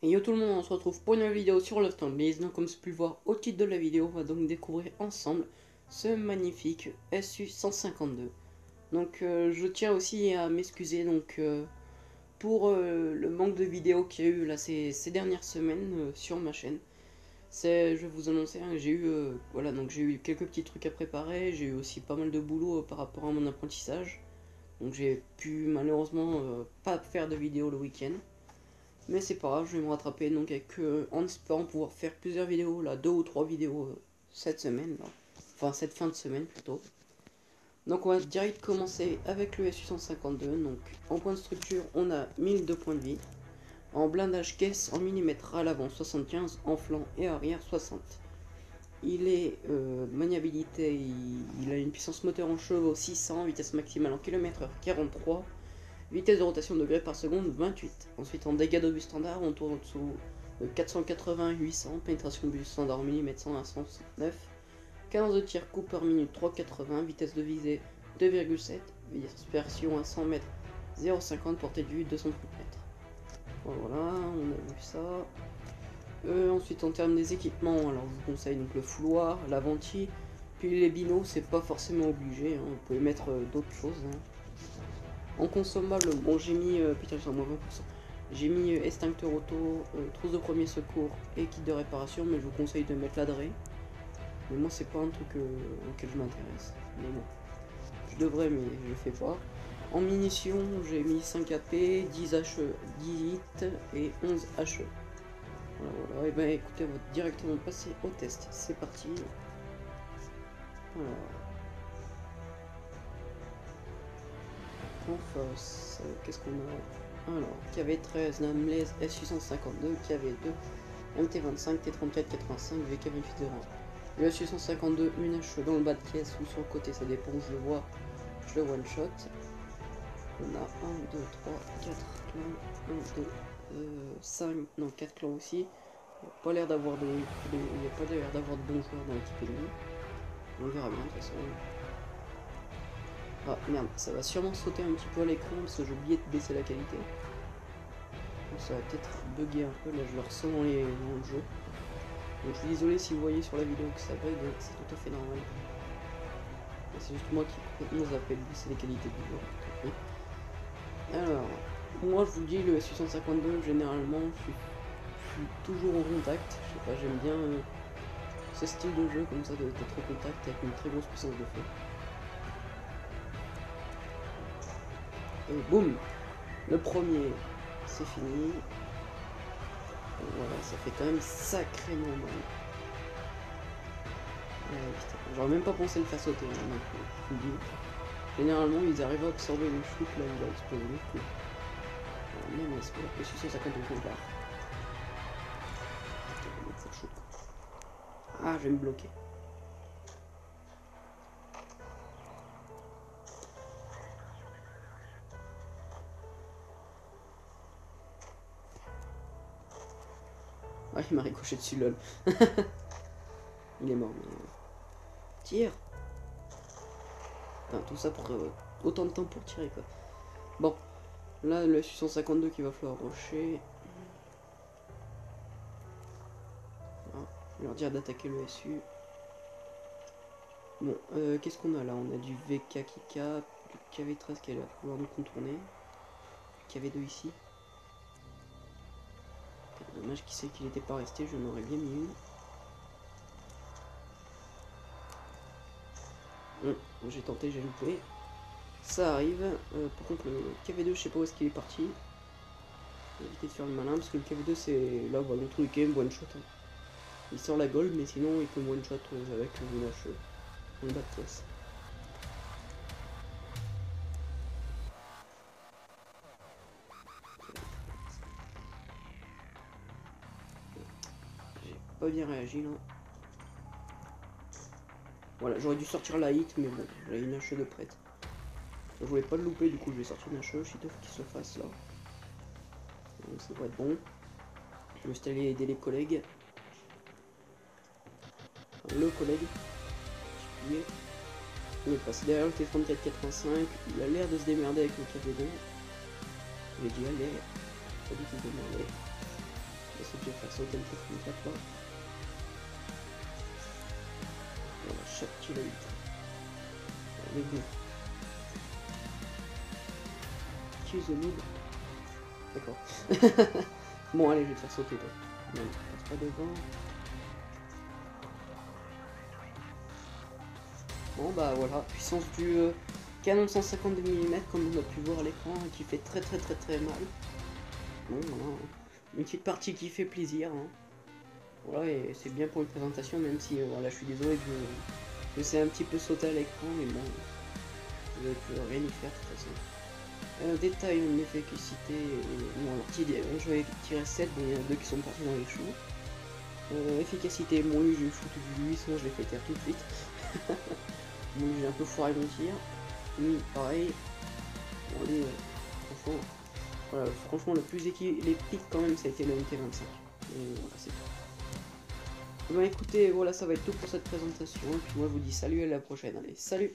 Et yo tout le monde, on se retrouve pour une nouvelle vidéo sur Lost on Blaze. Donc comme vous pouvez le voir au titre de la vidéo, on va donc découvrir ensemble ce magnifique SU-152. Donc je tiens aussi à m'excuser pour le manque de vidéos qu'il y a eu là ces dernières semaines sur ma chaîne. Je vais vous annoncer, hein, j'ai eu quelques petits trucs à préparer, j'ai eu aussi pas mal de boulot par rapport à mon apprentissage. Donc j'ai pu malheureusement pas faire de vidéo le week-end. Mais c'est pas grave, je vais me rattraper donc en espérant pouvoir faire plusieurs vidéos, là, 2 ou 3 vidéos cette semaine, là. Enfin cette fin de semaine plutôt. Donc on va direct commencer avec le SU-152. Donc en point de structure, on a 1002 points de vie. En blindage caisse en millimètres à l'avant 75, en flanc et arrière 60. Il est maniabilité, il a une puissance moteur en chevaux 600, vitesse maximale en km/h 43. Vitesse de rotation de degrés par seconde 28. Ensuite en dégâts d'obus standard on tourne en dessous de 480-800. Pénétration de bus standard en millimètres 100 à 109. Cadence de tir coup par minute 3,80. Vitesse de visée 2,7. Dispersion à 100 mètres 0,50. Portée de vue 230 mètres. Voilà, on a vu ça. Ensuite en termes des équipements, alors je vous conseille donc le fouloir, la ventille, puis les binos, c'est pas forcément obligé, hein, vous pouvez mettre d'autres choses. Hein. En consommable, bon j'ai mis, putain j'ai moins 20%. J'ai mis extincteur auto, trousse de premier secours et kit de réparation, mais je vous conseille de mettre l'adré. Mais moi c'est pas un truc auquel je m'intéresse. Mais bon, je devrais mais je le fais pas. En munitions, j'ai mis 5 AP, 10 HE, 10 hits et 11 HE. Voilà, et ben écoutez, on va directement passer au test. C'est parti. Voilà. En face, qu'est-ce qu'on a? Alors, KV13, Namlez, S652, KV2, MT25, T34, 85, VK2801. Le S652, une hache dans le bas de caisse ou sur le côté, ça dépend où je le vois, je le one shot. On a 1, 2, 3, 4 clans, 1, 2, 5, non 4 clans aussi. Il n'y a pas l'air d'avoir de bons joueurs dans l'équipe ennemie. On verra bien de toute façon. Ah merde, ça va sûrement sauter un petit peu à l'écran parce que j'ai oublié de baisser la qualité. Donc ça va peut-être bugger un peu, là je le ressens dans le jeu. Donc je suis désolé si vous voyez sur la vidéo que ça bug, c'est tout à fait normal. C'est juste moi qui complètement zappé de baisser les qualités du jeu. Alors, moi je vous dis, le SU-152, généralement je suis toujours en contact. Je sais pas, j'aime bien ce style de jeu comme ça, d'être au contact avec une très grosse puissance de feu. Et boum, le premier, c'est fini. Et voilà, ça fait quand même sacrément mal. J'aurais même pas pensé le faire sauter, hein, donc, je vous dis. Généralement, ils arrivent à absorber le shoot, là, il va exploser le coup. Alors, même espère que celui-ci, ça compte au compare. Ah, je vais me bloquer. Ah, il m'a ricoché dessus, lol. Il est mort, mais... Tire. Enfin, tout ça pour autant de temps pour tirer, quoi. Bon, là, le SU-152 qu'il va falloir rusher. Ah, je vais leur dire d'attaquer le SU. Bon, qu'est-ce qu'on a là? On a du VK qui cap, du KV13 qui a l'air de vouloir nous contourner. KV2 ici. Dommage qu'il sait qu'il n'était pas resté, je m'aurais bien mis une. J'ai tenté, j'ai loupé. Ça arrive. Par contre, le KV2, je sais pas où est-ce qu'il est parti. J'ai évité de faire le malin parce que le KV2, c'est là, bah, le truc game one shot. Hein. Il sort la gold, mais sinon, il peut one shot avec une hache dans le bas de caisse. J'ai pas bien réagi là. Voilà, j'aurais dû sortir la hit, mais bon, j'avais une hache de prête. Je voulais pas le louper, du coup je vais sortir une hache, Shito faut qu'il se fasse là. Donc ça devrait être bon. Je vais juste aller aider les collègues. Enfin, le collègue. Il est passé derrière le T34-85, il a l'air de se démerder avec le KV2. J'ai dit allez, pas dit qu'il se démerdait. essayer de faire sauter le truc là. Voilà, chaque kilo 8. Allez, go. Accuse the noob. D'accord. Bon, allez, je vais te faire sauter, toi. Non, passe pas devant. Bon, bah voilà, puissance du canon 152 mm, comme on a pu voir à l'écran, qui fait très mal. Bon, voilà, une petite partie qui fait plaisir. Hein. Voilà, et c'est bien pour une présentation, même si, voilà, je suis désolé que c'est un petit peu sauté à l'écran, mais bon, je ne peux rien y faire de toute façon. Détail, en efficacité, non, alors je vais tirer 7, bon, il y en a 2 qui sont partis dans les choux. Efficacité, bon lui j'ai foutu du 8, sinon je l'ai fait taire tout de suite. Bon, j'ai un peu foiré mon tir. Lui, pareil. Bon, allez, franchement, voilà, franchement, le plus épique quand même, ça a été le MT25. Et voilà, c'est tout. Bon, écoutez, voilà, ça va être tout pour cette présentation. Et puis moi, je vous dis salut, à la prochaine. Allez, salut!